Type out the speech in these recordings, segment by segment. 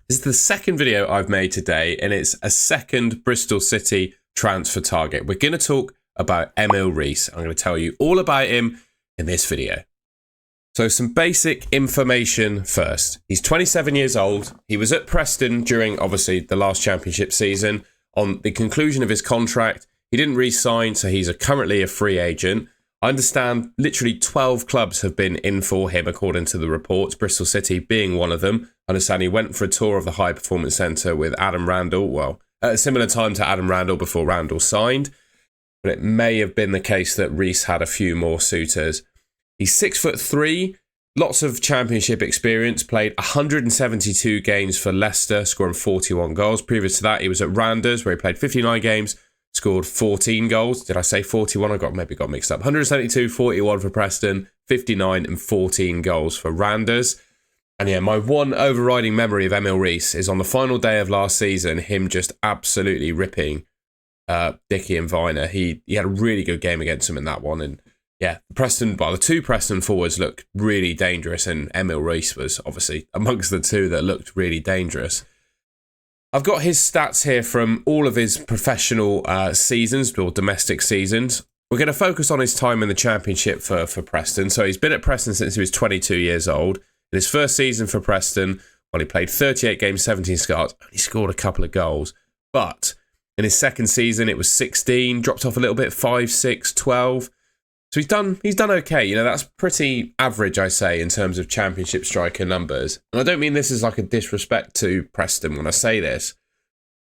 This is the second video I've made today, and it's a second Bristol City transfer target. We're going to talk about Emil Riis. I'm going to tell you all about him in this video. So some basic information first. He's 27 years old. He was at Preston during, obviously, the last championship season. On the conclusion of his contract, he didn't re-sign, so he's currently a free agent. I understand literally 12 clubs have been in for him, according to the reports, Bristol City being one of them. I understand he went for a tour of the High Performance Centre with Adam Randall, well, at a similar time to Adam Randall before Randall signed. But it may have been the case that Riis had a few more suitors. He's 6'3", lots of championship experience, played 172 games for Leicester, scoring 41 goals. Previous to that, he was at Randers, where he played 59 games, scored 14 goals. Did I say 41? I maybe got mixed up. 172, 41 for Preston, 59 and 14 goals for Randers. And yeah, my one overriding memory of Emil Riis is on the final day of last season, him just absolutely ripping Dickey and Viner. He had a really good game against him in that one. And yeah, the two Preston forwards looked really dangerous, and Emil Riis was obviously amongst the two that looked really dangerous. I've got his stats here from all of his professional seasons, or domestic seasons. We're going to focus on his time in the Championship for Preston. So he's been at Preston since he was 22 years old. In his first season for Preston, he played 38 games, 17 starts, only scored a couple of goals. But in his second season, it was 16, dropped off a little bit, 5, 6, 12. So he's done okay. You know, that's pretty average, I say, in terms of Championship striker numbers. And I don't mean this as like a disrespect to Preston when I say this,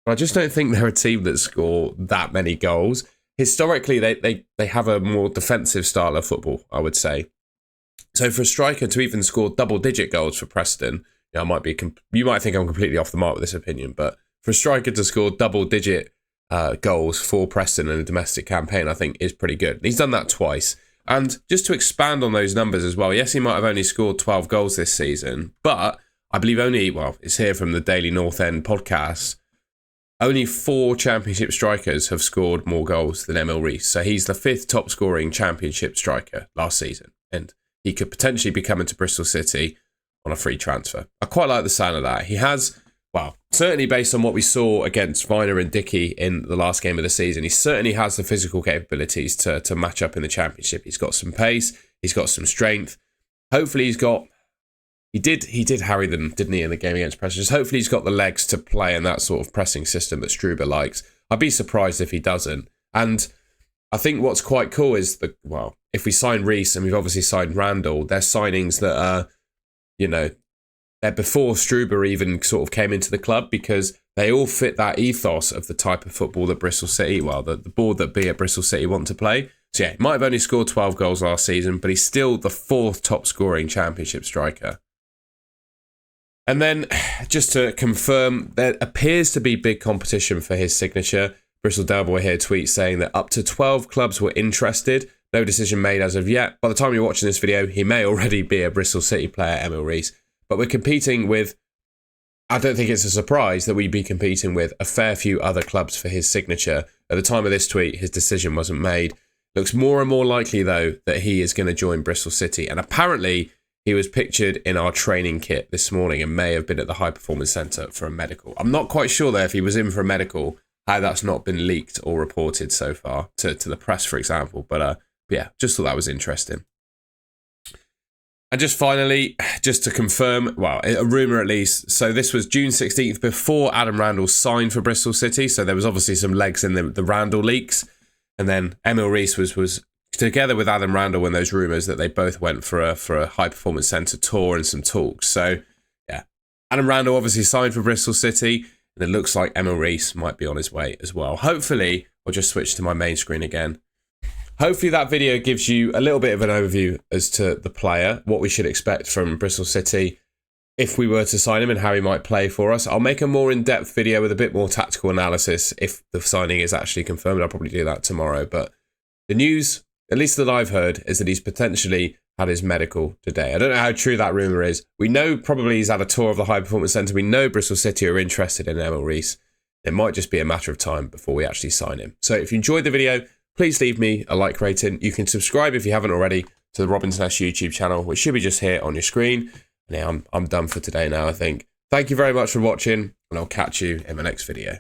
but I just don't think they're a team that score that many goals. Historically, they have a more defensive style of football, I would say. So for a striker to even score double-digit goals for Preston, you might think I'm completely off the mark with this opinion, but for a striker to score double-digit goals for Preston in a domestic campaign, I think is pretty good. He's done that twice. And just to expand on those numbers as well, yes, he might have only scored 12 goals this season, but I believe it's here from the Daily North End podcast, only 4 Championship strikers have scored more goals than Emil Riis. So he's the 5th top scoring Championship striker last season. And he could potentially be coming to Bristol City on a free transfer. I quite like the sound of that. He has, certainly based on what we saw against Viner and Dickey in the last game of the season, he certainly has the physical capabilities to match up in the Championship. He's got some pace. He's got some strength. Hopefully he did harry them, didn't he, in the game against Preston? Just hopefully he's got the legs to play in that sort of pressing system that Struber likes. I'd be surprised if he doesn't. And I think what's quite cool is if we sign Riis, and we've obviously signed Randall, they're signings that are, they're before Struber even sort of came into the club, because they all fit that ethos of the type of football that Bristol City, the board that be at Bristol City want to play. So yeah, he might have only scored 12 goals last season, but he's still the 4th top scoring Championship striker. And then, just to confirm, there appears to be big competition for his signature. Bristol Delboy here tweets saying that up to 12 clubs were interested. No decision made as of yet. By the time you're watching this video, he may already be a Bristol City player, Emil Riis. But we're competing with, I don't think it's a surprise that we'd be competing with a fair few other clubs for his signature. At the time of this tweet, his decision wasn't made. Looks more and more likely, though, that he is going to join Bristol City. And apparently, he was pictured in our training kit this morning and may have been at the High Performance Centre for a medical. I'm not quite sure, though, if he was in for a medical, how that's not been leaked or reported so far to the press, for example. But yeah, just thought that was interesting. And just finally, just to confirm, a rumour at least, so this was June 16th before Adam Randall signed for Bristol City, so there was obviously some legs in the Randall leaks. And then Emil Riis was together with Adam Randall in those rumours that they both went for a High Performance Centre tour and some talks. So yeah, Adam Randall obviously signed for Bristol City, and it looks like Emil Riis might be on his way as well. Hopefully, I'll just switch to my main screen again. Hopefully that video gives you a little bit of an overview as to the player, what we should expect from Bristol City if we were to sign him and how he might play for us. I'll make a more in-depth video with a bit more tactical analysis if the signing is actually confirmed. I'll probably do that tomorrow. But the news, at least that I've heard, is that he's potentially had his medical today. I don't know how true that rumour is. We know probably he's had a tour of the High Performance Centre. We know Bristol City are interested in Emil Riis. It might just be a matter of time before we actually sign him. So if you enjoyed the video, please leave me a like rating. You can subscribe if you haven't already to the Robinson YouTube channel, which should be just here on your screen. And yeah, I'm done for today now, I think. Thank you very much for watching, and I'll catch you in my next video.